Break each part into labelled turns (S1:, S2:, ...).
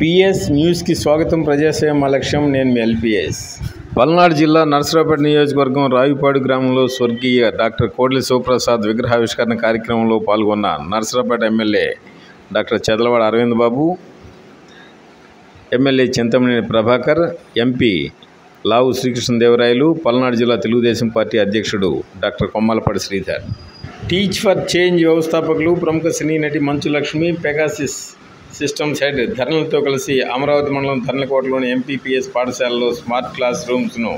S1: PS న్యూస్కి స్వాగతం. ప్రజాసేవ మా లక్ష్యం. నేను మీ ఎల్పిఎస్. పల్నాడు జిల్లా నర్సరావుపేట నియోజకవర్గం రావిపాడు గ్రామంలో స్వర్గీయ డాక్టర్ కోడెల శివప్రసాద్ విగ్రహావిష్కరణ కార్యక్రమంలో పాల్గొన్న నర్సరావుపేట ఎమ్మెల్యే డాక్టర్ చదలవాడ అరవింద్ బాబు, ఎమ్మెల్యే చింతమనేని ప్రభాకర్, ఎంపీ లావు శ్రీకృష్ణదేవరాయలు, పల్నాడు జిల్లా తెలుగుదేశం పార్టీ అధ్యక్షుడు doctor Kommalapati Sridhar, teach for change వ్యవస్థాపకులు ప్రముఖ సినీ నటి Manchu Lakshmi, Pegasus systems head ధరణిలతో కలిసి అమరావతి మండలం ధరణికోటలోని ఎంపీపీఎస్ పాఠశాలలో స్మార్ట్ క్లాస్ రూమ్స్ను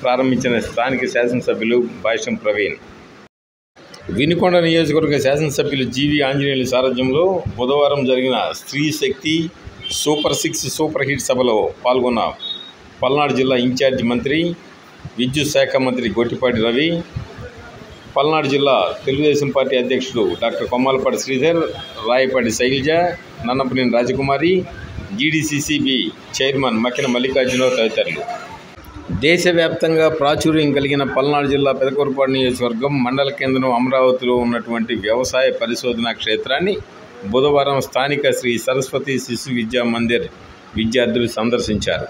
S1: ప్రారంభించిన స్థానిక శాసనసభ్యులు భాష్యం ప్రవీణ్. వినుకొండ నియోజకవర్గ శాసనసభ్యులు జీవి ఆంజనేయులు సారథ్యంలో బుధవారం జరిగిన స్త్రీ శక్తి సూపర్ 6 సూపర్ హిట్ సభలో పాల్గొన్న పల్నాడు జిల్లా ఇన్ఛార్జి మంత్రి, విద్యుత్ శాఖ మంత్రి గొట్టిపాటి రవి, పల్నాడు జిల్లా తెలుగుదేశం పార్టీ అధ్యక్షుడు డాక్టర్ కొమ్మలపాటి శ్రీధర్, రాయపాటి శైలజ, నన్నపనేని రాజకుమారి, జీడీసీసీబీ చైర్మన్ మక్కిన మల్లికార్జునరావు తదితరులు. దేశవ్యాప్తంగా ప్రాచుర్యం కలిగిన పల్నాడు జిల్లా పెదకూరుపాడు నియోజకవర్గం మండల కేంద్రం అమరావతిలో ఉన్నటువంటి వ్యవసాయ పరిశోధనా క్షేత్రాన్ని బుధవారం స్థానిక శ్రీ సరస్వతి శిశు విద్యా మందిర్ విద్యార్థులు సందర్శించారు.